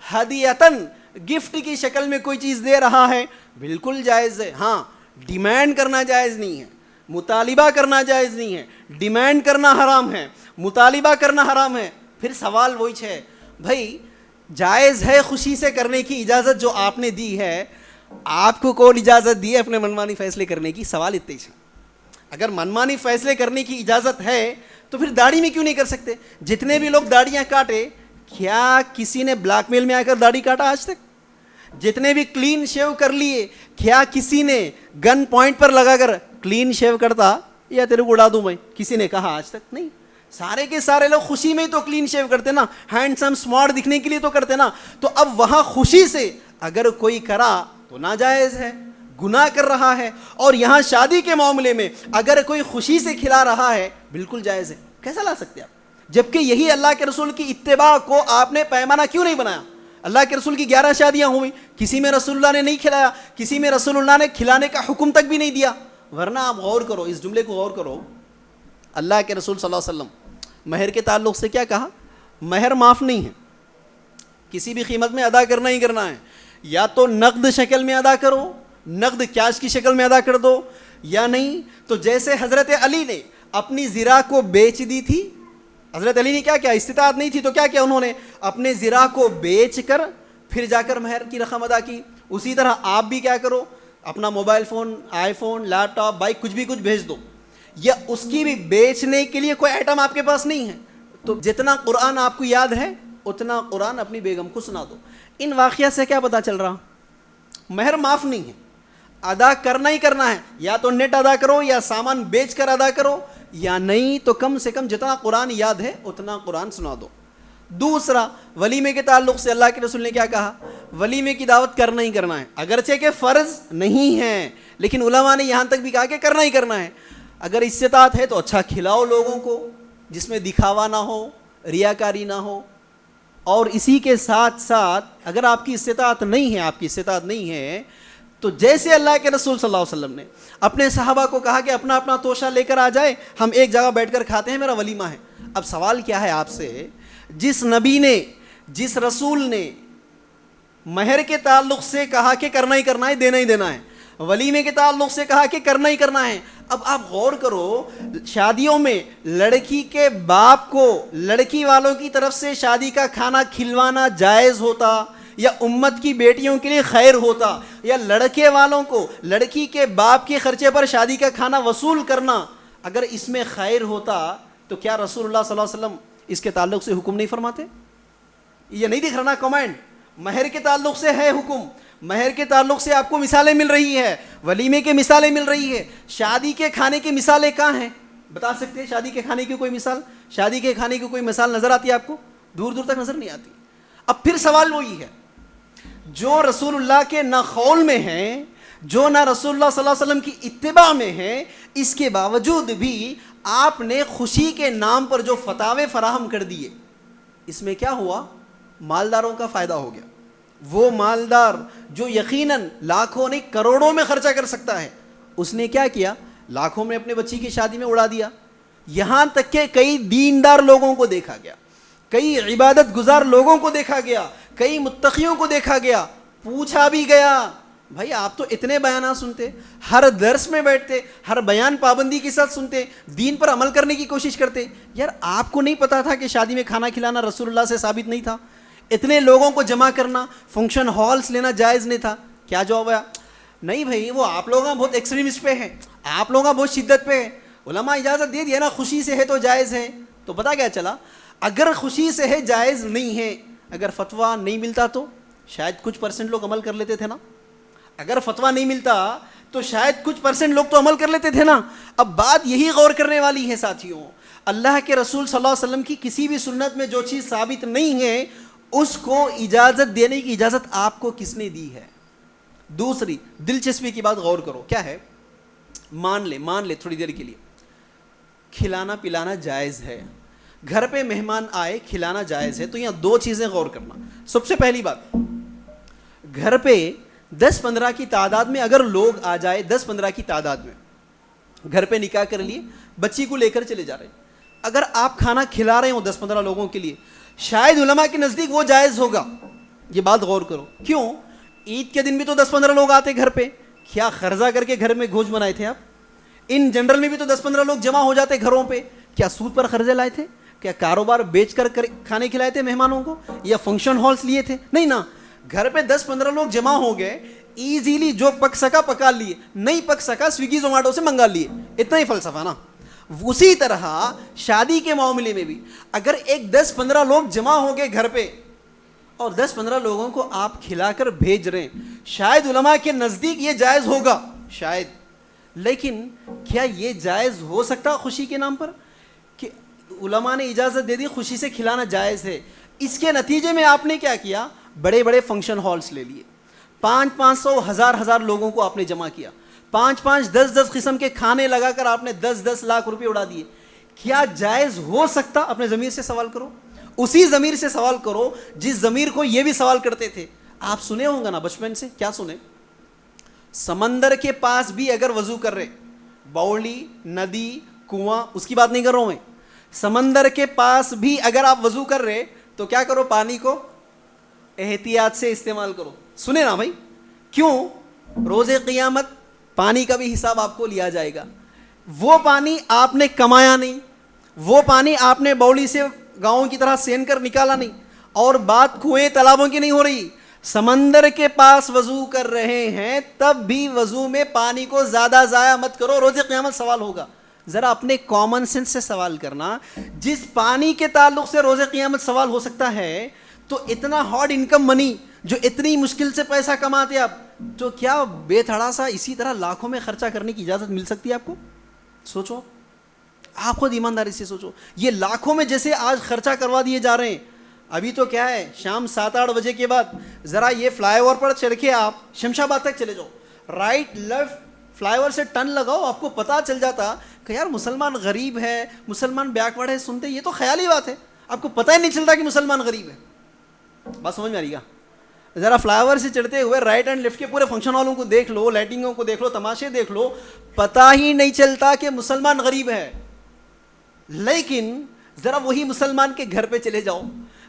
ہدیتاً گفٹ کی شکل میں کوئی چیز دے رہا ہے بالکل جائز ہے. ہاں ڈیمانڈ کرنا جائز نہیں ہے, مطالبہ کرنا جائز نہیں ہے. ڈیمانڈ کرنا حرام ہے, مطالبہ کرنا حرام ہے. پھر سوال وہی ہے بھائی, جائز ہے خوشی سے کرنے کی اجازت جو آپ نے دی ہے, آپ کو کون اجازت دی ہے اپنے منمانی فیصلے کرنے کی؟ سوال اتنے ہی. اگر منمانی فیصلے کرنے کی اجازت ہے تو پھر داڑھی میں کیوں نہیں کر سکتے؟ جتنے بھی لوگ داڑیاں کاٹے, کیا کسی نے بلیک میل میں آ کر داڑھی کاٹا آج تک؟ جتنے بھی کلین شیو کر لیے, کیا کسی نے گن پوائنٹ پر لگا کر کلین شیو کرتا یا تیرے کو اڑا دوں میں, کسی نے کہا آج تک؟ نہیں. سارے کے سارے لوگ خوشی میں ہی تو کلین شیو کرتے نا, ہینڈسم اسمارٹ دکھنے کے لیے تو کرتے نا. تو اب وہاں خوشی سے اگر کوئی کرا تو ناجائز ہے, گناہ کر رہا ہے. اور یہاں شادی کے معاملے میں اگر کوئی خوشی سے کھلا رہا ہے بالکل جائز ہے. کیسا لا سکتے آپ؟ جبکہ یہی اللہ کے رسول کی اتباع کو آپ نے پیمانہ کیوں نہیں بنایا؟ اللہ کے رسول کی 11 شادیاں ہوئی, کسی میں رسول اللہ نے نہیں کھلایا, کسی میں رسول اللہ نے کھلانے کا حکم تک بھی نہیں دیا. ورنہ آپ غور کرو, اس جملے کو غور کرو, اللہ کے رسول صلی اللہ علیہ وسلم مہر کے تعلق سے کیا کہا؟ مہر معاف نہیں ہے, کسی بھی قیمت میں ادا کرنا ہی کرنا ہے. یا تو نقد شکل میں ادا کرو, نقد کیش کی شکل میں ادا کر دو, یا نہیں تو جیسے حضرت علی نے اپنی زرہ کو بیچ دی تھی. حضرت علی نے کیا کیا؟ استطاعت نہیں تھی تو کیا کیا انہوں نے؟ اپنے زرہ کو بیچ کر پھر جا کر مہر کی رقم ادا کی. اسی طرح آپ بھی کیا کرو, اپنا موبائل فون, آئی فون, لیپ ٹاپ, بائک, کچھ بھیج دو, یا اس کی بھی بیچنے کے لیے کوئی آئٹم آپ کے پاس نہیں ہے تو جتنا قرآن آپ کو یاد ہے اتنا قرآن اپنی بیگم کو سنا دو. ان واقعات سے کیا پتہ چل رہا؟ مہر معاف نہیں ہے, ادا کرنا ہی کرنا ہے. یا تو نیٹ ادا کرو, یا سامان بیچ کر ادا کرو, یا نہیں تو کم سے کم جتنا قرآن یاد ہے اتنا قرآن سنا دو. دوسرا, ولیمے کے تعلق سے اللہ کے رسول نے کیا کہا؟ ولیمے کی دعوت کرنا ہی کرنا ہے. اگرچہ کہ فرض نہیں ہے لیکن علماء نے یہاں تک بھی کہا کہ کرنا ہی کرنا ہے. اگر استطاعت ہے تو اچھا کھلاؤ لوگوں کو, جس میں دکھاوا نہ ہو, ریاکاری نہ ہو. اور اسی کے ساتھ ساتھ اگر آپ کی استطاعت نہیں ہے تو جیسے اللہ کے رسول صلی اللہ علیہ وسلم نے اپنے صحابہ کو کہا کہ اپنا اپنا توشہ لے کر آ جائے, ہم ایک جگہ بیٹھ کر کھاتے ہیں, میرا ولیمہ ہے. اب سوال کیا ہے آپ سے, جس نبی نے, جس رسول نے مہر کے تعلق سے کہا کہ کرنا ہی کرنا ہے, دینا ہی دینا ہے, ولیمے کے تعلق سے کہا کہ کرنا ہی کرنا ہے. اب آپ غور کرو, شادیوں میں لڑکی کے باپ کو لڑکی والوں کی طرف سے شادی کا کھانا کھلوانا جائز ہوتا, یا امت کی بیٹیوں کے لیے خیر ہوتا, یا لڑکے والوں کو لڑکی کے باپ کے خرچے پر شادی کا کھانا وصول کرنا اگر اس میں خیر ہوتا تو کیا رسول اللہ صلی اللہ علیہ وسلم اس کے تعلق سے حکم نہیں فرماتے؟ یہ نہیں دکھ رہا نا کمنٹ؟ مہر کے تعلق سے ہے حکم, مہر کے تعلق سے آپ کو مثالیں مل رہی ہے, ولیمے کے مثالیں مل رہی ہے. شادی کے کھانے کی مثالیں کہاں ہیں؟ بتا سکتے ہیں شادی کے کھانے کی کوئی مثال؟ شادی کے کھانے کی کوئی مثال نظر آتی ہے آپ کو؟ دور دور تک نظر نہیں آتی. اب پھر سوال وہی ہے, جو رسول اللہ کے نہ قول میں ہیں, جو نہ رسول اللہ صلی اللہ علیہ وسلم کی اتباع میں ہیں, اس کے باوجود بھی آپ نے خوشی کے نام پر جو فتاوے فراہم کر دیے, اس میں کیا ہوا؟ مالداروں کا فائدہ ہو گیا. وہ مالدار جو یقیناً لاکھوں نہیں کروڑوں میں خرچہ کر سکتا ہے, اس نے کیا کیا؟ لاکھوں میں اپنے بچی کی شادی میں اڑا دیا. یہاں تک کہ کئی دیندار لوگوں کو دیکھا گیا, کئی عبادت گزار لوگوں کو دیکھا گیا, کئی متقیوں کو دیکھا گیا. پوچھا بھی گیا, بھائی آپ تو اتنے بیانات سنتے, ہر درس میں بیٹھتے, ہر بیان پابندی کے ساتھ سنتے, دین پر عمل کرنے کی کوشش کرتے, یار آپ کو نہیں پتا تھا کہ شادی میں کھانا کھلانا رسول اللہ سے ثابت نہیں تھا؟ اتنے لوگوں کو جمع کرنا, فنکشن ہالس لینا جائز نہیں تھا؟ کیا جواب ہے؟ نہیں بھائی, وہ آپ لوگ بہت ایکسٹریمسٹ پہ ہیں, آپ لوگ بہت شدت پہ ہیں. علماء اجازت دے دیا نا, خوشی سے ہے تو جائز ہے. تو پتہ کیا چلا, اگر خوشی سے ہے جائز نہیں ہے, اگر فتویٰ نہیں ملتا تو شاید کچھ % لوگ عمل کر لیتے تھے نا. اگر فتویٰ نہیں ملتا تو شاید کچھ % لوگ تو عمل کر لیتے تھے نا. اب بات یہی غور کرنے والی ہے ساتھیوں, اللہ کے رسول صلی اللہ علیہ وسلم کی کسی بھی سنت میں جو چیز ثابت نہیں ہے اس کو اجازت دینے کی اجازت آپ کو کس نے دی ہے؟ دوسری دلچسپی کی بات غور کرو, کیا ہے؟ مان لے تھوڑی دیر کے لیے کھلانا پلانا جائز ہے. گھر پہ مہمان آئے کھلانا جائز ہے. تو یہاں دو چیزیں غور کرنا. سب سے پہلی بات, گھر پہ 10-15 کی تعداد میں اگر لوگ آ جائے, 10-15 کی تعداد میں گھر پہ نکاح کر لیے, بچی کو لے کر چلے جا رہے ہیں, اگر آپ کھانا کھلا رہے ہو 10-15 لوگوں کے لیے, شاید علماء کے نزدیک وہ جائز ہوگا. یہ بات غور کرو. کیوں؟ عید کے دن بھی تو 10-15 لوگ آتے گھر پہ. کیا قرضہ کر کے گھر میں گوشت بنائے تھے آپ؟ ان جنرل میں بھی تو 10-15 لوگ جمع ہو جاتے گھروں پہ. کیا سود پر قرضے لائے تھے؟ کیا کاروبار بیچ کر کھانے کھلائے تھے مہمانوں کو, یا فنکشن ہالس لیے تھے؟ نہیں نا. گھر پہ 10-15 لوگ جمع ہو گئے, ایزیلی جو پک سکا پکا لیے, نہیں پک سکا سویگی زومیٹو سے منگا لیے. اتنا ہی فلسفہ نا. اسی طرح شادی کے معاملے میں بھی اگر ایک 10-15 لوگ جمع ہو گئے گھر پہ, اور 10-15 لوگوں کو آپ کھلا کر بھیج رہے ہیں, شاید علماء کے نزدیک یہ جائز ہوگا, شاید. لیکن کیا یہ جائز ہو سکتا خوشی کے نام پر؟ کہ علماء نے اجازت دے دی خوشی سے کھلانا جائز ہے. اس کے نتیجے میں آپ نے کیا کیا؟ بڑے بڑے فنکشن ہالس لے لیے, 500-500 ہزار لوگوں کو آپ نے جمع کیا, 5-5 10-10 قسم کے کھانے لگا کر آپ نے 10-10 لاکھ روپے اڑا دیے. کیا جائز ہو سکتا؟ اپنے ضمیر سے سوال کرو. اسی ضمیر سے سوال کرو جس ضمیر کو یہ بھی سوال کرتے تھے. آپ سنے ہوں گے نا بچپن سے. کیا سنے؟ سمندر کے پاس بھی اگر وضو کر رہے, باولی, ندی, کنواں, اس کی بات نہیں کر رہا ہوں میں, سمندر کے پاس بھی اگر آپ وضو کر رہے تو کیا کرو؟ پانی کو احتیاط سے استعمال کرو. سنے نا بھائی. کیوں؟ روز قیامت پانی کا بھی حساب آپ کو لیا جائے گا. وہ پانی آپ نے کمایا نہیں, وہ پانی آپ نے باولی سے گاؤں کی طرح سین کر نکالا نہیں, اور بات کنویں تالابوں کی نہیں ہو رہی. سمندر کے پاس وضو کر رہے ہیں تب بھی وضو میں پانی کو زیادہ ضائع مت کرو, روز قیامت سوال ہوگا. ذرا اپنے کامن سینس سے سوال کرنا. جس پانی کے تعلق سے روز قیامت سوال ہو سکتا ہے, تو اتنا ہارڈ انکم منی جو اتنی مشکل سے پیسہ کماتے آپ, تو کیا بے تھڑا سا اسی طرح لاکھوں میں خرچہ کرنے کی اجازت مل سکتی ہے آپ کو؟ سوچو, آپ خود ایمانداری سے سوچو. یہ لاکھوں میں جیسے آج خرچہ کروا دیے جا رہے ہیں. ابھی تو کیا ہے, شام 7-8 بجے کے بعد ذرا یہ فلائی اوور پر چڑھ کے آپ شمشاباد تک چلے جاؤ, رائٹ لیفٹ فلائی اوور سے ٹرن لگاؤ, آپ کو پتہ چل جاتا کہ یار مسلمان غریب ہے, مسلمان بیکورڈ ہے. سنتے یہ تو خیالی بات ہے, آپ کو پتہ ہی نہیں چلتا کہ مسلمان غریب ہے. بات سمجھ میں آ رہی گا؟ ذرا فلائی اوور سے چڑھتے ہوئے رائٹ اینڈ لیفٹ کے پورے فنکشن ہالوں کو دیکھ لو, لائٹنگوں کو دیکھ لو, تماشے دیکھ لو, پتہ ہی نہیں چلتا کہ مسلمان غریب ہے. لیکن ذرا وہی مسلمان کے گھر پہ چلے جاؤ,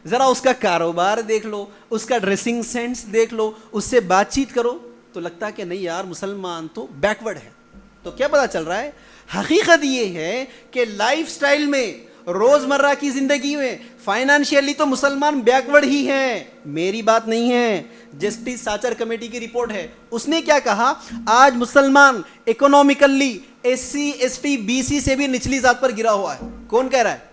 ذرا اس کا کاروبار دیکھ لو, اس کا ڈریسنگ سینس دیکھ لو, اس سے بات چیت کرو, تو لگتا کہ نہیں یار مسلمان تو بیکورڈ ہے. تو کیا پتہ چل رہا ہے؟ حقیقت یہ ہے کہ لائف سٹائل میں, روزمرہ کی زندگی میں, فائنانشیلی تو مسلمان بیکورڈ ہی ہیں. میری بات نہیں ہے, جسٹس ساچر کمیٹی کی رپورٹ ہے. اس نے کیا کہا؟ آج مسلمان اکنومیکلی SC ST BC سے بھی نچلی ذات پر گرا ہوا ہے. کون کہہ رہا ہے؟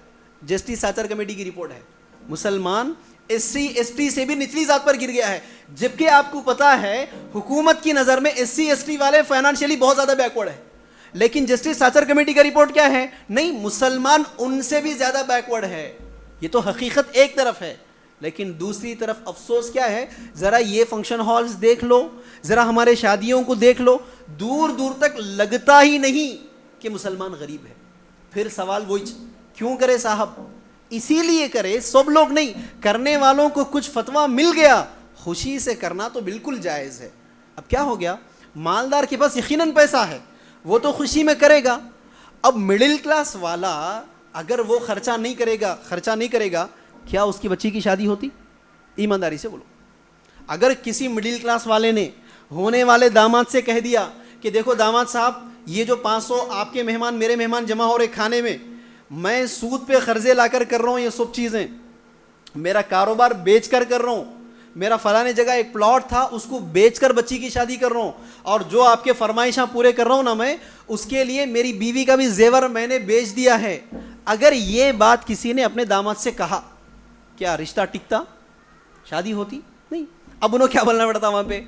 جسٹس ساچر کمیٹی کی رپورٹ ہے. مسلمان SC ST سے بھی نچلی ذات پر گر گیا ہے, جبکہ آپ کو پتا ہے حکومت کی نظر میں SC ST والے فائنانشیلی بہت زیادہ بیکورڈ ہے. لیکن جسٹس ساچر کمیٹی کا رپورٹ کیا ہے؟ نہیں, مسلمان ان سے بھی زیادہ بیکورڈ ہے. یہ تو حقیقت ایک طرف ہے, لیکن دوسری طرف افسوس کیا ہے؟ ذرا یہ فنکشن ہالز دیکھ لو, ذرا ہمارے شادیوں کو دیکھ لو, دور دور تک لگتا ہی نہیں کہ مسلمان غریب ہے. پھر سوال وہی, کیوں کرے صاحب؟ اسی لیے کرے, سب لوگ نہیں, کرنے والوں کو کچھ فتویٰ مل گیا, خوشی سے کرنا تو بالکل جائز ہے. اب کیا ہو گیا؟ مالدار کے پاس یقیناً پیسہ ہے, وہ تو خوشی میں کرے گا. اب مڈل کلاس والا اگر وہ خرچہ نہیں کرے گا, کیا اس کی بچی کی شادی ہوتی؟ ایمانداری سے بولو. اگر کسی مڈل کلاس والے نے ہونے والے داماد سے کہہ دیا کہ دیکھو داماد صاحب, یہ جو 500 آپ کے مہمان میرے مہمان جمع ہو رہے کھانے میں, میں سود پہ قرضے لا کر رہا ہوں, یہ سب چیزیں میرا کاروبار بیچ کر رہا ہوں, میرا فلانے جگہ ایک پلاٹ تھا اس کو بیچ کر بچی کی شادی کر رہا ہوں, اور جو آپ کے فرمائشاں پورے کر رہا ہوں نا میں, اس کے لیے میری بیوی کا بھی زیور میں نے بیچ دیا ہے. اگر یہ بات کسی نے اپنے داماد سے کہا, کیا رشتہ ٹکتا؟ شادی ہوتی نہیں. اب انہوں کیا بولنا پڑتا وہاں پہ؟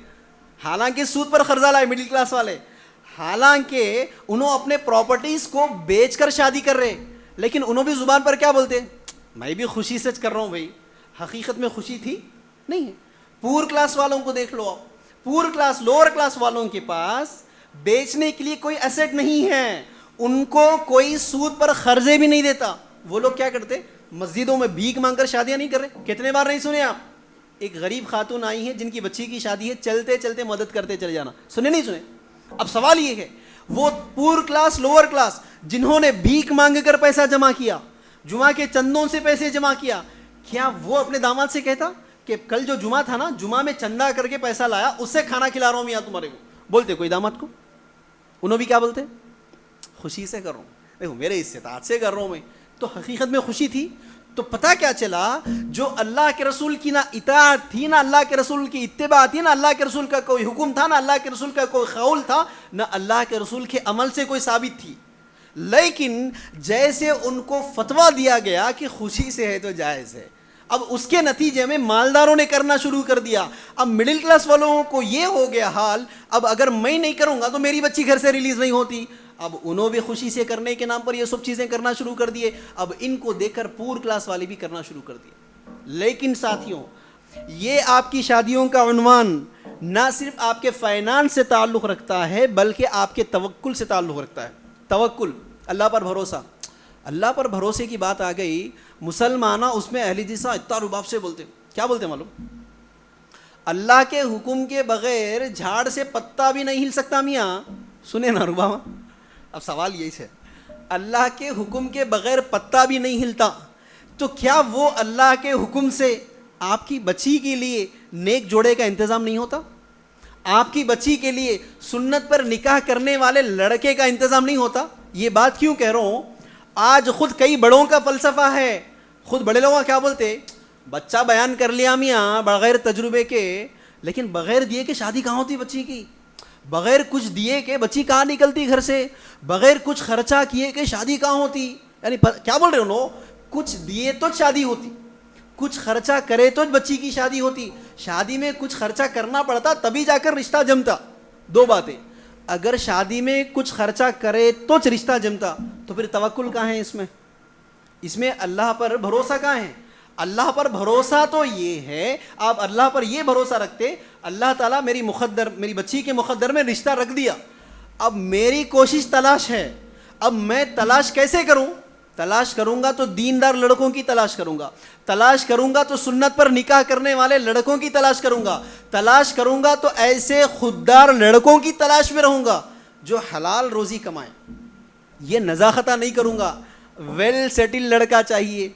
حالانکہ سود پر قرضہ لائے مڈل کلاس والے, حالانکہ انہوں اپنے پراپرٹیز کو بیچ کر شادی کر رہے, لیکن انہوں بھی زبان پر کیا بولتے؟ میں بھی خوشی سے کر رہا ہوں. بھائی حقیقت میں خوشی تھی نہیں ہے. پور کلاس والوں کو دیکھ لو, آپ پور کلاس لوور کلاس والوں کے پاس بیچنے کے لیے کوئی ایسٹ نہیں ہے, ان کو کوئی سود پر قرضے بھی نہیں دیتا. وہ لوگ کیا کرتے؟ مسجدوں میں بھیک مانگ کر شادیاں نہیں کر رہے. کتنے بار نہیں سنے آپ؟ ایک غریب خاتون آئی ہے جن کی بچی کی شادی ہے, چلتے چلتے مدد کرتے چلے جانا. سنے نہیں سنے؟ اب سوال یہ ہے, وہ پور کلاس لوور کلاس جنہوں نے بھیک مانگ کر پیسہ جمع کیا, جمعہ کے چندوں سے پیسے جمع کیا, کیا وہ اپنے داماد سے کہتا کہ کل جو جمعہ تھا نا, جمعہ میں چندہ کر کے پیسہ لایا, اس سے کھانا کھلا رہا ہوں میاں تمہارے کو؟ بولتے کوئی داماد کو؟ انہوں بھی کیا بولتے؟ خوشی سے کر رہا ہوں, دیکھو میرے استطاعت سے کر رہا ہوں میں. تو حقیقت میں خوشی تھی. تو پتہ کیا چلا, جو اللہ کے رسول کی نہ اطاعت تھی, نہ اللہ کے رسول کی اتباع تھی, نہ اللہ کے رسول کا کوئی حکم تھا, نہ اللہ کے رسول کا کوئی قول تھا, نہ اللہ کے رسول کے عمل سے کوئی ثابت تھی. لیکن جیسے ان کو فتویٰ دیا گیا کہ خوشی سے ہے تو جائز ہے, اب اس کے نتیجے میں مالداروں نے کرنا شروع کر دیا. اب مڈل کلاس والوں کو یہ ہو گیا حال, اب اگر میں نہیں کروں گا تو میری بچی گھر سے ریلیز نہیں ہوتی. اب انہوں بھی خوشی سے کرنے کے نام پر یہ سب چیزیں کرنا شروع کر دیے. اب ان کو دیکھ کر پور کلاس والے بھی کرنا شروع کر دیے. لیکن ساتھیوں, یہ آپ کی شادیوں کا عنوان نہ صرف آپ کے فائنانس سے تعلق رکھتا ہے بلکہ آپ کے توکل سے تعلق رکھتا ہے. توکل, اللہ پر بھروسہ. اللہ پر بھروسے کی بات آ گئی, مسلمانہ اس میں اہل حدیث اتنا رباب سے بولتے. کیا بولتے ہیں معلوم؟ اللہ کے حکم کے بغیر جھاڑ سے پتا بھی نہیں ہل سکتا میاں. سنے نا ربابا, اب سوال یہی ہے, اللہ کے حکم کے بغیر پتا بھی نہیں ہلتا, تو کیا وہ اللہ کے حکم سے آپ کی بچی کے لیے نیک جوڑے کا انتظام نہیں ہوتا؟ آپ کی بچی کے لیے سنت پر نکاح کرنے والے لڑکے کا انتظام نہیں ہوتا؟ یہ بات کیوں کہہ رہا ہوں, آج خود کئی بڑوں کا فلسفہ ہے, خود بڑے لوگ کیا بولتے, بچہ بیان کر لیا میاں بغیر تجربے کے, لیکن بغیر دیے کہ شادی کہاں ہوتی بچی کی؟ بغیر کچھ دیے کہ بچی کہاں نکلتی گھر سے؟ بغیر کچھ خرچہ کیے کہ شادی کہاں ہوتی؟ یعنی کیا بول رہے ہو, کچھ دیے تو شادی ہوتی, کچھ خرچہ کرے تو بچی کی شادی ہوتی. شادی میں کچھ خرچہ کرنا پڑتا تبھی جا کر رشتہ جمتا. دو باتیں, اگر شادی میں کچھ خرچہ کرے تو رشتہ جمتا, تو پھر توکل کہاں ہے اس میں؟ اس میں اللہ پر بھروسہ کہاں ہے؟ اللہ پر بھروسہ تو یہ ہے, آپ اللہ پر یہ بھروسہ رکھتے, اللہ تعالیٰ میری بچی کے مقدر میں رشتہ رکھ دیا, اب میری کوشش تلاش ہے, اب میں تلاش کیسے کروں؟ تلاش کروں گا تو دیندار لڑکوں کی تلاش کروں گا, تلاش کروں گا تو سنت پر نکاح کرنے والے لڑکوں کی تلاش کروں گا, تلاش کروں گا تو ایسے خوددار لڑکوں کی تلاش میں رہوں گا جو حلال روزی کمائیں. یہ نزاختہ نہیں کروں گا. ویل سیٹل لڑکا چاہیے,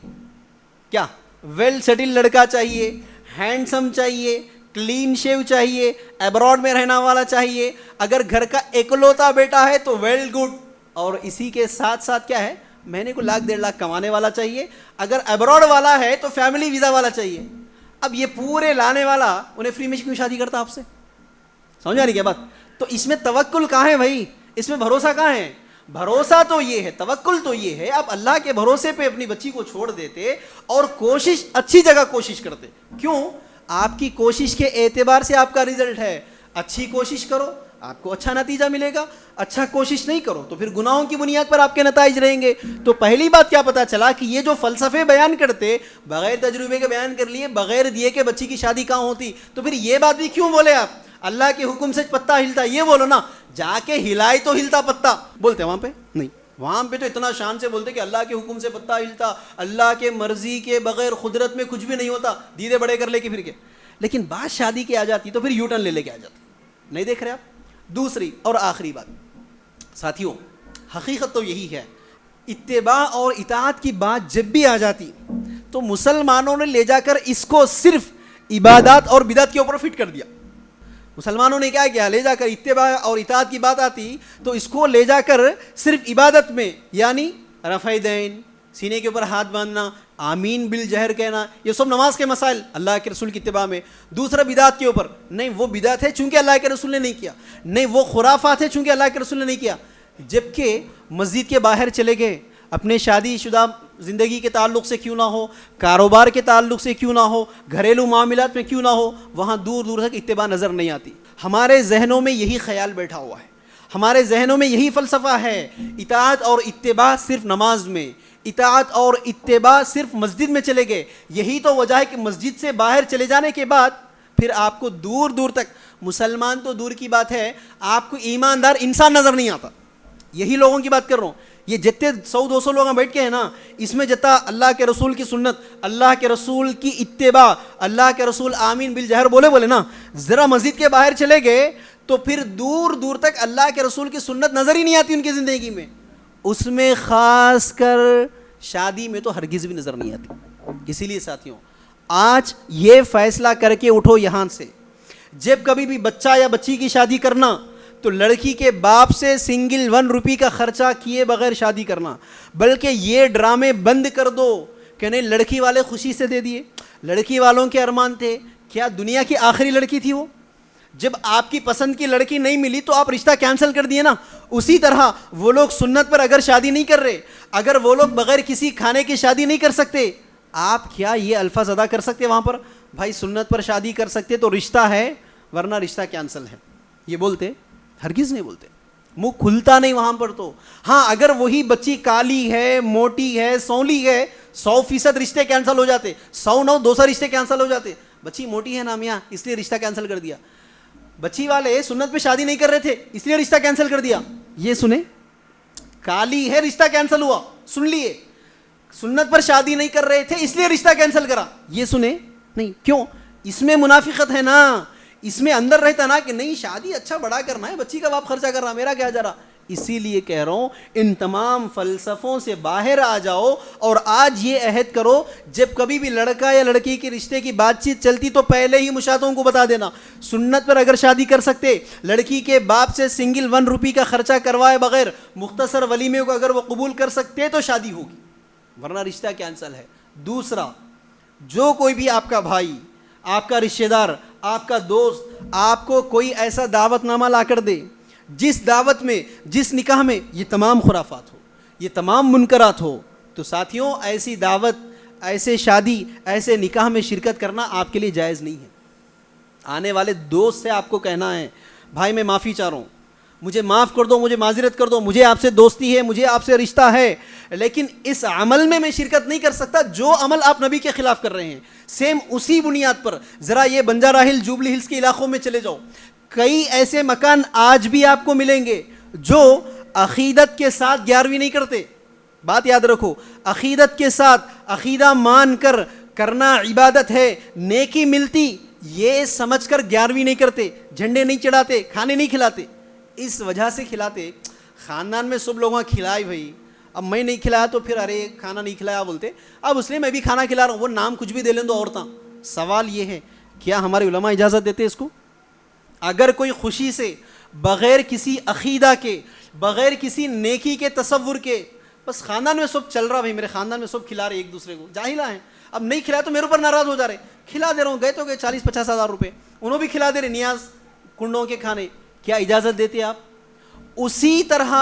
کیا ویل سیٹل لڑکا چاہیے, ہینڈسم چاہیے, کلین شیو چاہیے, ایبراڈ میں رہنا والا چاہیے, اگر گھر کا اکلوتا بیٹا ہے تو ویل گڈ, اور اسی کے ساتھ ساتھ کیا ہے, مہینے کو 1,00,000-1,50,000 کمانے والا چاہیے, اگر ایبراڈ والا ہے تو فیملی ویزا والا چاہیے. اب یہ پورے لانے والا انہیں فری میں کیوں شادی کرتا آپ سے؟ سمجھا نہیں کیا بات؟ تو اس میں توکل کہاں ہے بھائی؟ اس میں بھروسہ کہاں ہے؟ بھروسہ تو یہ ہے, توکل تو یہ ہے, آپ اللہ کے بھروسے پہ اپنی بچی کو چھوڑ دیتے اور کوشش اچھی جگہ کوشش کرتے. کیوں؟ آپ کی کوشش کے اعتبار سے آپ کا رزلٹ ہے. اچھی کوشش کرو آپ کو اچھا نتیجہ ملے گا, اچھا کوشش نہیں کرو تو پھر گناہوں کی بنیاد پر آپ کے نتائج رہیں گے. تو پہلی بات کیا پتا چلا کہ یہ جو فلسفے بیان کرتے, بغیر تجربے کے بیان کر لیے, بغیر دیے کہ بچی کی شادی کہاں ہوتی, تو پھر یہ بات بھی کیوں بولے آپ, اللہ کے حکم سے پتا ہلتا, یہ بولو نا, جا کے ہلائے تو ہلتا پتا بولتے وہاں پہ نہیں. وہاں پہ تو اتنا شان سے بولتے کہ اللہ کے حکم سے پتا ہلتا, اللہ کے مرضی کے بغیر قدرت میں کچھ بھی نہیں ہوتا, دیدے بڑے کر لے کے پھر کے. لیکن بات شادی کی آ جاتی تو پھر یو ٹرن لے کے آ جاتی. نہیں دیکھ رہے آپ؟ دوسری اور آخری بات ساتھیوں, حقیقت تو یہی ہے, اتباع اور اطاعت کی بات جب بھی آ جاتی تو مسلمانوں نے لے جا کر اس کو صرف عبادات اور بدعت کے اوپر فٹ کر دیا. مسلمانوں نے کیا کیا, لے جا کر اتباع اور اطاعت کی بات آتی تو اس کو لے جا کر صرف عبادت میں, یعنی رفع دین, سینے کے اوپر ہاتھ باندھنا, آمین بالجہر کہنا, یہ سب نماز کے مسائل اللہ کے رسول کی اتباع میں. دوسرا بدعت کے اوپر, نہیں وہ بدعت ہے چونکہ اللہ کے رسول نے نہیں کیا, نہیں وہ خرافات ہے چونکہ اللہ کے رسول نے نہیں کیا. جبکہ مسجد کے باہر چلے گئے, اپنے شادی شدہ زندگی کے تعلق سے کیوں نہ ہو, کاروبار کے تعلق سے کیوں نہ ہو, گھریلو معاملات میں کیوں نہ ہو, وہاں دور دور تک اتباع نظر نہیں آتی. ہمارے ذہنوں میں یہی خیال بیٹھا ہوا ہے, ہمارے ذہنوں میں یہی فلسفہ ہے, اطاعت اور اتباع صرف نماز میں, اطاعت اور اتباع صرف مسجد میں چلے گئے. یہی تو وجہ ہے کہ مسجد سے باہر چلے جانے کے بعد پھر آپ کو دور دور تک, مسلمان تو دور کی بات ہے, آپ کو ایماندار انسان نظر نہیں آتا. یہی لوگوں کی بات کر رہا ہوں. یہ جتنے 100-200 لوگ بیٹھ کے ہیں نا, اس میں جتا اللہ کے رسول کی سنت, اللہ کے رسول کی اتباع, اللہ کے رسول آمین بالجہر بولے نا, ذرا مسجد کے باہر چلے گئے تو پھر دور دور تک اللہ کے رسول کی سنت نظر ہی نہیں آتی ان کی زندگی میں. اس میں خاص کر شادی میں تو ہرگز بھی نظر نہیں آتی. اسی لیے ساتھیوں, آج یہ فیصلہ کر کے اٹھو یہاں سے, جب کبھی بھی بچہ یا بچی کی شادی کرنا تو لڑکی کے باپ سے سنگل 1 روپی کا خرچہ کیے بغیر شادی کرنا. بلکہ یہ ڈرامے بند کر دو کہ نہیں لڑکی والے خوشی سے دے دیے, لڑکی والوں کے ارمان تھے, کیا دنیا کی آخری لڑکی تھی وہ؟ جب آپ کی پسند کی لڑکی نہیں ملی تو آپ رشتہ کینسل کر دیے نا. اسی طرح وہ لوگ سنت پر اگر شادی نہیں کر رہے, اگر وہ لوگ بغیر کسی کھانے کی شادی نہیں کر سکتے, آپ کیا یہ الفاظ ادا کر سکتے وہاں پر بھائی سنت پر شادی کر سکتے تو رشتہ ہے ورنہ رشتہ کینسل ہے؟ یہ بولتے؟ ہرگز نہیں بولتے, منہ کھلتا نہیں وہاں پر. تو ہاں اگر وہی بچی کالی ہے, موٹی ہے, سولی ہے, 100% رشتے کینسل ہو جاتے, 100-200 رشتے کینسل ہو جاتے. بچی موٹی ہے نا میاں اس لیے رشتہ کینسل کر دیا, بچی والے سنت پہ شادی نہیں کر رہے تھے اس لیے رشتہ کینسل کر دیا. یہ سنیں, کالی ہے رشتہ کینسل ہوا, سن لیے, سنت پر شادی نہیں کر رہے تھے اس لیے رشتہ کینسل کرا. یہ سنیں نہیں, کیوں؟ اس میں منافقت ہے نا, اس میں اندر رہتا نا کہ نہیں شادی اچھا بڑا کرنا ہے, بچی کا باپ خرچہ کر رہا, میرا کیا جا رہا. اسی لیے کہہ رہا ہوں ان تمام فلسفوں سے باہر آ جاؤ اور آج یہ عہد کرو جب کبھی بھی لڑکا یا لڑکی کے رشتے کی بات چیت چلتی تو پہلے ہی مشاہدوں کو بتا دینا, سنت پر اگر شادی کر سکتے, لڑکی کے باپ سے سنگل 1 روپی کا خرچہ کروائے بغیر مختصر ولیمے کو اگر وہ قبول کر سکتے تو شادی ہوگی, ورنہ رشتہ کینسل ہے. دوسرا, جو کوئی بھی آپ کا بھائی, آپ کا رشتہ دار, آپ کا دوست آپ کو کوئی ایسا دعوت نامہ لا کر دے جس دعوت میں, جس نکاح میں یہ تمام خرافات ہو, یہ تمام منکرات ہو, تو ساتھیوں ایسی دعوت, ایسے شادی, ایسے نکاح میں شرکت کرنا آپ کے لیے جائز نہیں ہے. آنے والے دوست سے آپ کو کہنا ہے بھائی میں معافی چاہ رہا ہوں, مجھے معاف کر دو, مجھے معذرت کر دو, مجھے آپ سے دوستی ہے, مجھے آپ سے رشتہ ہے, لیکن اس عمل میں شرکت نہیں کر سکتا جو عمل آپ نبی کے خلاف کر رہے ہیں. سیم اسی بنیاد پر ذرا یہ بنجارہ ہل, جوبلی ہلز کے علاقوں میں چلے جاؤ, کئی ایسے مکان آج بھی آپ کو ملیں گے جو عقیدت کے ساتھ 11ویں نہیں کرتے. بات یاد رکھو, عقیدت کے ساتھ, عقیدہ مان کر کرنا عبادت ہے, نیکی ملتی یہ سمجھ کر 11ویں نہیں کرتے, جھنڈے نہیں چڑھاتے, کھانے نہیں کھلاتے. اس وجہ سے کھلاتے, خاندان میں سب لوگوں کھلائے بھائی, اب میں نہیں کھلایا تو پھر ارے کھانا نہیں کھلایا بولتے, اب اس لیے میں بھی کھانا کھلا رہا ہوں, وہ نام کچھ بھی دے لیں دو عورتاں. سوال یہ ہے کیا ہمارے علماء اجازت دیتے اس کو؟ اگر کوئی خوشی سے بغیر کسی عقیدہ کے, بغیر کسی نیکی کے تصور کے, بس خاندان میں سب چل رہا, بھائی میرے خاندان میں سب کھلا رہے ایک دوسرے کو, جاہلہ ہیں, اب نہیں کھلایا تو میرے اوپر ناراض ہو جا رہے, کھلا دے رہا ہوں, گئے تو گئے 40-50 ہزار روپے, انہوں بھی کھلا دے رہے نیاز کنڈوں کے کھانے, کیا اجازت دیتے آپ؟ اسی طرح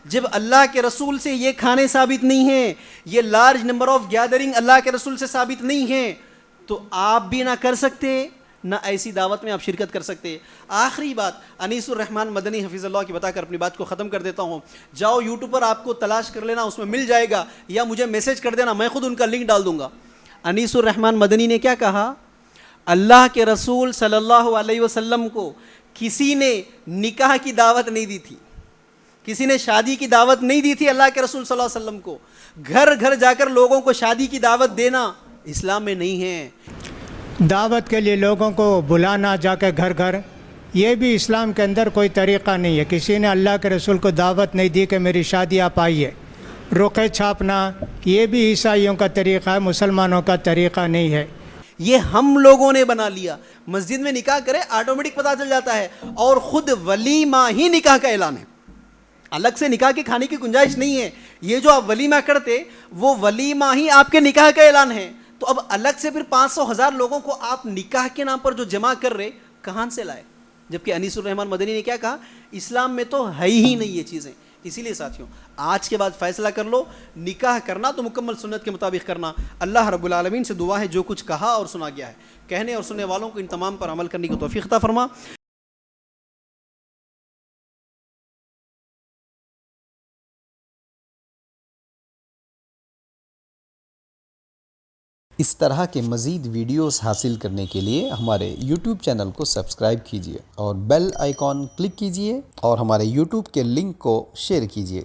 جب اللہ کے رسول سے یہ کھانے ثابت نہیں ہیں, یہ لارج نمبر آف گیدرنگ اللہ کے رسول سے ثابت نہیں ہیں, تو آپ بھی نہ کر سکتے, نہ ایسی دعوت میں آپ شرکت کر سکتے. آخری بات انیس الرحمن مدنی حفظ اللہ کی بتا کر اپنی بات کو ختم کر دیتا ہوں. جاؤ یوٹیوب پر آپ کو تلاش کر لینا, اس میں مل جائے گا, یا مجھے میسج کر دینا, میں خود ان کا لنک ڈال دوں گا. انیس الرحمن مدنی نے کیا کہا, اللہ کے رسول صلی اللہ علیہ وسلم کو کسی نے نکاح کی دعوت نہیں دی تھی, کسی نے شادی کی دعوت نہیں دی تھی اللہ کے رسول صلی اللہ علیہ وسلم کو. گھر گھر جا کر لوگوں کو شادی کی دعوت دینا اسلام میں نہیں ہے. دعوت کے لیے لوگوں کو بلانا جا کے گھر گھر, یہ بھی اسلام کے اندر کوئی طریقہ نہیں ہے. کسی نے اللہ کے رسول کو دعوت نہیں دی کہ میری شادی آپ آئیے. رقعے چھاپنا یہ بھی عیسائیوں کا طریقہ ہے, مسلمانوں کا طریقہ نہیں ہے. یہ ہم لوگوں نے بنا لیا. مسجد میں نکاح کرے آٹومیٹک پتہ چل جاتا ہے, اور خود ولیمہ ہی نکاح کا اعلان ہے, الگ سے نکاح کے کھانے کی گنجائش نہیں ہے. یہ جو آپ ولیمہ کرتے وہ ولیمہ ہی آپ کے نکاح کا اعلان ہے. تو اب الگ سے پھر 500,000 لوگوں کو آپ نکاح کے نام پر جو جمع کر رہے کہاں سے لائے؟ جبکہ انیس الرحمن مدنی نے کیا کہا, اسلام میں تو ہے ہی نہیں یہ چیزیں. اسی لیے ساتھیوں آج کے بعد فیصلہ کر لو, نکاح کرنا تو مکمل سنت کے مطابق کرنا. اللہ رب العالمین سے دعا ہے جو کچھ کہا اور سنا گیا ہے, کہنے اور سننے والوں کو ان تمام پر عمل کرنے کی توفیق عطا فرما. اس طرح کے مزید ویڈیوز حاصل کرنے کے لیے ہمارے یوٹیوب چینل کو سبسکرائب کیجیے اور بیل آئیکن کلک کیجیے اور ہمارے یوٹیوب کے لنک کو شیئر کیجیے